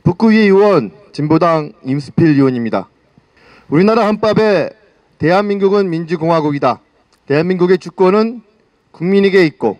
북구위 의원 진보당 임수필 의원입니다. 우리나라 헌법에 대한민국은 민주공화국이다. 대한민국의 주권은 국민에게 있고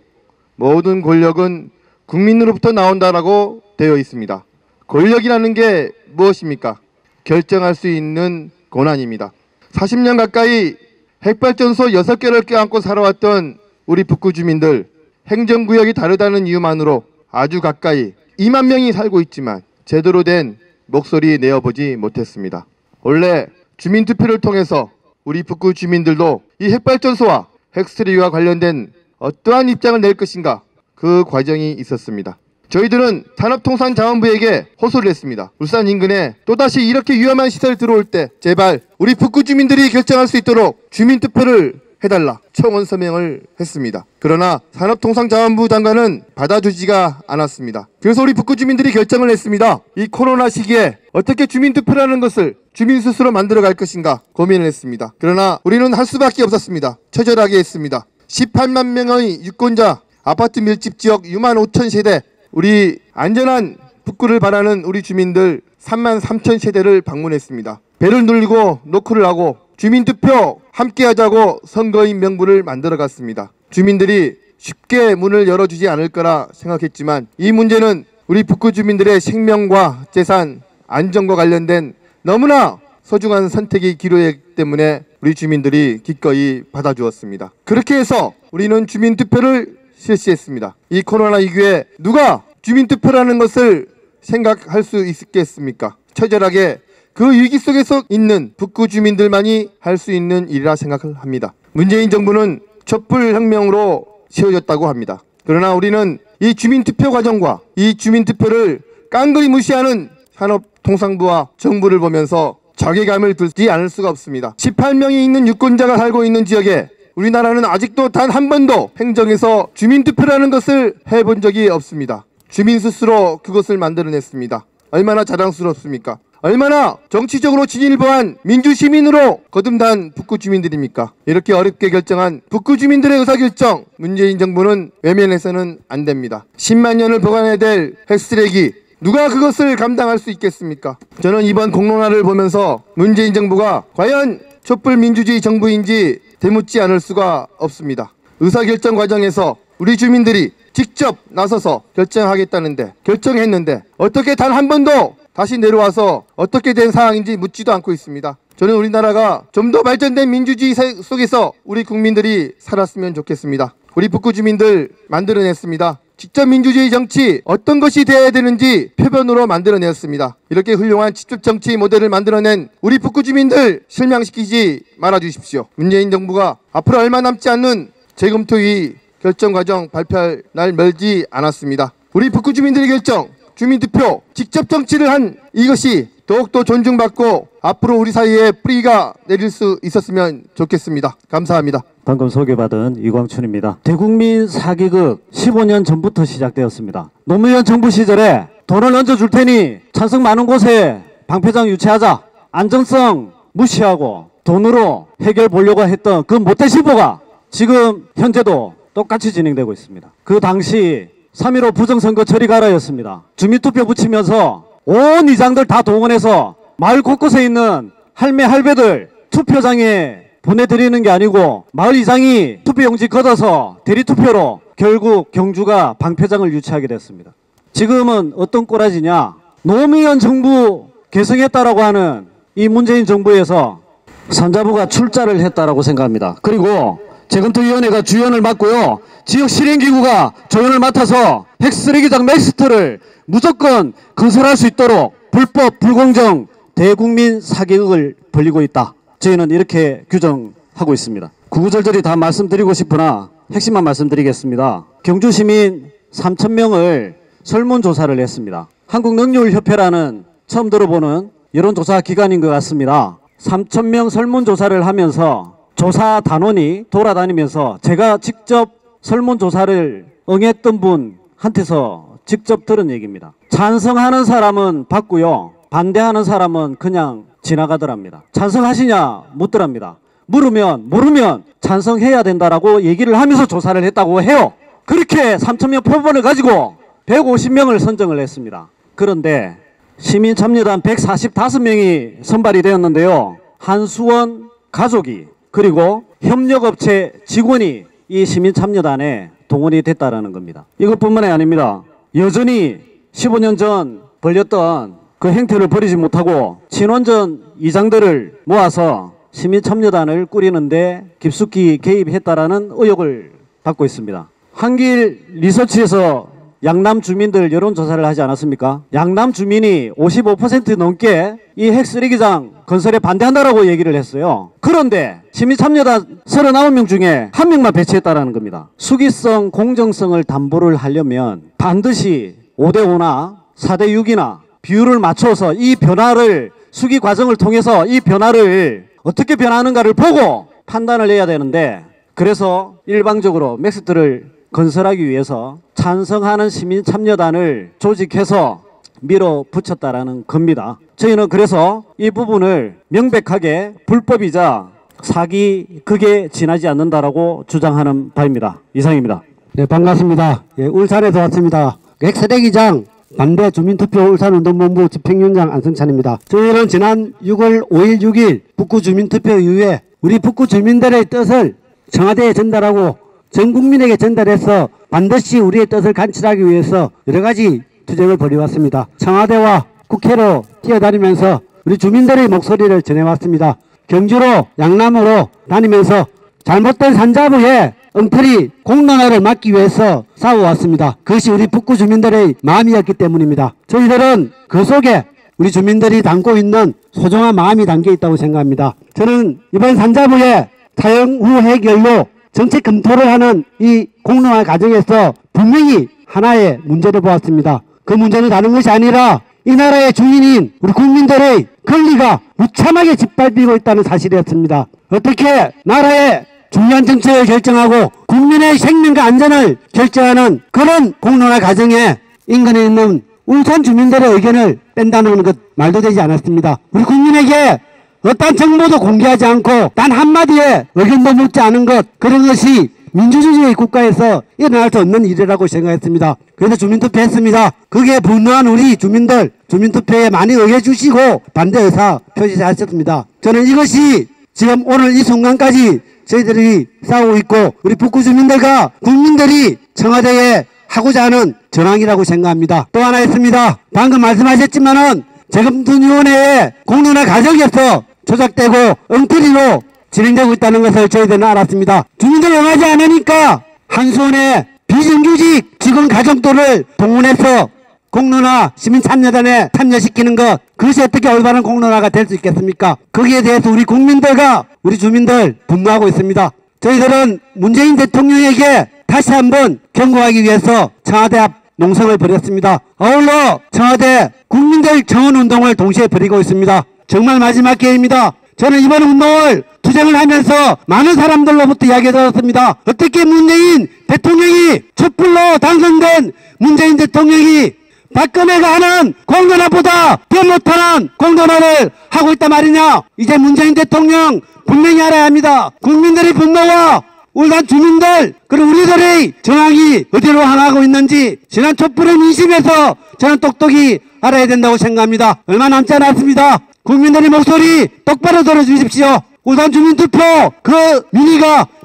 모든 권력은 국민으로부터 나온다라고 되어 있습니다. 권력이라는 게 무엇입니까? 결정할 수 있는 권한입니다. 40년 가까이 핵발전소 6개를 껴안고 살아왔던 우리 북구 주민들, 행정구역이 다르다는 이유만으로 아주 가까이 2만 명이 살고 있지만 제대로 된 목소리 내어보지 못했습니다. 원래 주민투표를 통해서 우리 북구 주민들도 이 핵발전소와 핵쓰레기와 관련된 어떠한 입장을 낼 것인가, 그 과정이 있었습니다. 저희들은 산업통상자원부에게 호소를 했습니다. 울산 인근에 또다시 이렇게 위험한 시설 들어올 때 제발 우리 북구 주민들이 결정할 수 있도록 주민투표를 해달라 청원 서명을 했습니다. 그러나 산업통상자원부 장관은 받아주지가 않았습니다. 그래서 우리 북구 주민들이 결정을 했습니다. 이 코로나 시기에 어떻게 주민투표라는 것을 주민 스스로 만들어갈 것인가 고민을 했습니다. 그러나 우리는 할 수밖에 없었습니다. 처절하게 했습니다. 18만 명의 유권자, 아파트 밀집 지역 6만 5천 세대, 우리 안전한 북구를 바라는 우리 주민들 3만 3천 세대를 방문했습니다. 배를 눌리고 노크를 하고 주민투표 함께하자고 선거인 명부를 만들어갔습니다. 주민들이 쉽게 문을 열어주지 않을 거라 생각했지만 이 문제는 우리 북구 주민들의 생명과 재산, 안전과 관련된 너무나 소중한 선택의 기로이기 때문에 우리 주민들이 기꺼이 받아주었습니다. 그렇게 해서 우리는 주민투표를 실시했습니다. 이 코로나 위기에 누가 주민투표라는 것을 생각할 수 있겠습니까? 처절하게 그 위기 속에서 있는 북구 주민들만이 할 수 있는 일이라 생각을 합니다. 문재인 정부는 촛불혁명으로 세워졌다고 합니다. 그러나 우리는 이 주민투표 과정과 이 주민투표를 깡그리 무시하는 산업통상부와 정부를 보면서 자괴감을 들지 않을 수가 없습니다. 18명이 있는 유권자가 살고 있는 지역에 우리나라는 아직도 단 한 번도 행정에서 주민투표라는 것을 해본 적이 없습니다. 주민 스스로 그것을 만들어냈습니다. 얼마나 자랑스럽습니까? 얼마나 정치적으로 진일보한 민주시민으로 거듭난 북구 주민들입니까? 이렇게 어렵게 결정한 북구 주민들의 의사결정, 문재인 정부는 외면해서는 안 됩니다. 10만 년을 보관해야 될 핵쓰레기, 누가 그것을 감당할 수 있겠습니까? 저는 이번 공론화를 보면서 문재인 정부가 과연 촛불민주주의 정부인지 되묻지 않을 수가 없습니다. 의사결정 과정에서 우리 주민들이 직접 나서서 결정하겠다는데, 결정했는데 어떻게 단 한 번도 다시 내려와서 어떻게 된 상황인지 묻지도 않고 있습니다. 저는 우리나라가 좀 더 발전된 민주주의 속에서 우리 국민들이 살았으면 좋겠습니다. 우리 북구 주민들 만들어냈습니다. 직접 민주주의 정치 어떤 것이 되어야 되는지 표본으로 만들어냈습니다. 이렇게 훌륭한 직접 정치 모델을 만들어낸 우리 북구 주민들 실망시키지 말아주십시오. 문재인 정부가 앞으로 얼마 남지 않는 재검토위 결정 과정 발표할 날 멀지 않았습니다. 우리 북구 주민들의 결정, 주민투표, 직접 정치를 한 이것이 더욱더 존중받고 앞으로 우리 사이에 뿌리가 내릴 수 있었으면 좋겠습니다. 감사합니다. 방금 소개받은 이광춘입니다. 대국민 사기극 15년 전부터 시작되었습니다. 노무현 정부 시절에 돈을 얹어줄 테니 찬성 많은 곳에 방패장 유치하자, 안정성 무시하고 돈으로 해결 보려고 했던 그 못된 시보가 지금 현재도 똑같이 진행되고 있습니다. 그 당시 3.15 부정선거 처리 가라였습니다. 주민투표 붙이면서 온 이장들 다 동원해서 마을 곳곳에 있는 할매 할배들 투표장에 보내드리는 게 아니고 마을 이장이 투표용지 걷어서 대리투표로 결국 경주가 방패장을 유치하게 됐습니다. 지금은 어떤 꼬라지냐, 노무현 정부 개성했다라고 하는 이 문재인 정부에서 산자부가 출자를 했다라고 생각합니다. 그리고 재검토위원회가 주연을 맡고요, 지역 실행기구가 조연을 맡아서 핵쓰레기장 맥스터를 무조건 건설할 수 있도록 불법 불공정 대국민 사기극을 벌이고 있다. 저희는 이렇게 규정하고 있습니다. 구구절절히 다 말씀드리고 싶으나 핵심만 말씀드리겠습니다. 경주시민 3,000명을 설문조사를 했습니다. 한국능률협회라는 처음 들어보는 여론조사 기관인 것 같습니다. 3,000명 설문조사를 하면서 조사 단원이 돌아다니면서 제가 직접 설문조사를 응했던 분한테서 직접 들은 얘기입니다. 찬성하는 사람은 받고요, 반대하는 사람은 그냥 지나가더랍니다. 찬성하시냐 묻더랍니다. 모르면 찬성해야 된다라고 얘기를 하면서 조사를 했다고 해요. 그렇게 3,000명 표본을 가지고 150명을 선정을 했습니다. 그런데 시민참여단 145명이 선발이 되었는데요. 한수원 가족이 그리고 협력업체 직원이 이 시민참여단에 동원이 됐다라는 겁니다. 이것뿐만이 아닙니다. 여전히 15년 전 벌렸던 그 행태를 버리지 못하고 친원전 이장들을 모아서 시민참여단을 꾸리는데 깊숙이 개입했다라는 의혹을 받고 있습니다. 한길 리서치에서 양남 주민들 여론조사를 하지 않았습니까? 양남 주민이 55% 넘게 이 핵쓰레기장 건설에 반대한다라고 얘기를 했어요. 그런데 시민참여단 39명 중에 1명만 배치했다라는 겁니다. 수기성, 공정성을 담보를 하려면 반드시 5대5나 4대6이나 비율을 맞춰서 이 변화를 수기 과정을 통해서 이 변화를 어떻게 변하는가를 보고 판단을 해야 되는데, 그래서 일방적으로 맥스트를 건설하기 위해서 찬성하는 시민참여단을 조직해서 밀어붙였다라는 겁니다. 저희는 그래서 이 부분을 명백하게 불법이자 사기극에 지나지 않는다라고 주장하는 바입니다. 이상입니다. 네, 반갑습니다. 예, 울산에서 왔습니다. 핵쓰레기장 반대 주민투표 울산운동본부 집행위원장 안승찬입니다. 저희는 지난 6월 5일 6일 북구 주민투표 이후에 우리 북구 주민들의 뜻을 청와대에 전달하고 전 국민에게 전달해서 반드시 우리의 뜻을 관철하기 위해서 여러 가지 투쟁을 벌여왔습니다. 청와대와 국회로 뛰어다니면서 우리 주민들의 목소리를 전해왔습니다. 경주로 양남으로 다니면서 잘못된 산자부의 엉터리 공론화를 막기 위해서 싸워왔습니다. 그것이 우리 북구 주민들의 마음이었기 때문입니다. 저희들은 그 속에 우리 주민들이 담고 있는 소중한 마음이 담겨 있다고 생각합니다. 저는 이번 산자부의 사형 후 해결로 정책 검토를 하는 이 공론화 과정에서 분명히 하나의 문제를 보았습니다. 그 문제는 다른 것이 아니라 이 나라의 주인인 우리 국민들의 권리가 무참하게 짓밟히고 있다는 사실이었습니다. 어떻게 나라의 중요한 정책을 결정하고 국민의 생명과 안전을 결정하는 그런 공론화 과정에 인근에 있는 울산 주민들의 의견을 뺀다는 것 말도 되지 않았습니다. 우리 국민에게 어떤 정보도 공개하지 않고 단 한마디의 의견도 묻지 않은 것, 그런 것이 민주주의 국가에서 일어날 수 없는 일이라고 생각했습니다. 그래서 주민투표 했습니다. 거기에 분노한 우리 주민들, 주민투표에 많이 응해주시고 반대 의사 표시하셨습니다. 저는 이것이 지금 오늘 이 순간까지 저희들이 싸우고 있고 우리 북구 주민들과 국민들이 청와대에 하고자 하는 전황이라고 생각합니다. 또 하나 있습니다. 방금 말씀하셨지만은 재검토위원회의 공론화 과정에서 조작되고 엉터리로 진행되고 있다는 것을 저희들은 알았습니다. 주민들 응하지 않으니까 한수원의 비정규직 직원 가족들을 동원해서 공론화 시민참여단에 참여시키는 것, 그것이 어떻게 올바른 공론화가 될 수 있겠습니까? 거기에 대해서 우리 국민들과 우리 주민들 분노하고 있습니다. 저희들은 문재인 대통령에게 다시 한번 경고하기 위해서 청와대 앞 농성을 벌였습니다. 아울러 청와대 국민들 정원운동을 동시에 벌이고 있습니다. 정말 마지막 기회입니다. 저는 이번 운동을 투쟁을 하면서 많은 사람들로부터 이야기 들었습니다. 어떻게 문재인 대통령이 촛불로 당선된 문재인 대통령이 박근혜가 하는 공론화보다 더 못하는 공론화를 하고 있단 말이냐. 이제 문재인 대통령 분명히 알아야 합니다. 국민들의 분노와 울산 주민들 그리고 우리들의 정황이 어디로 향하고 있는지 지난 촛불의 민심에서 저는 똑똑히 알아야 된다고 생각합니다. 얼마 남지 않았습니다. 국민들의 목소리 똑바로 들어주십시오. 울산 주민투표 그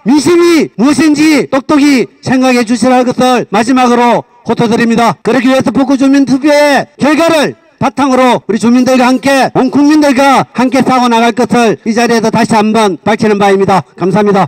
민심이 무엇인지 똑똑히 생각해 주시라는 것을 마지막으로 호소드립니다. 그러기 위해서 북구 주민투표의 결과를 바탕으로 우리 주민들과 함께 온 국민들과 함께 싸워 나갈 것을 이 자리에서 다시 한번 밝히는 바입니다. 감사합니다.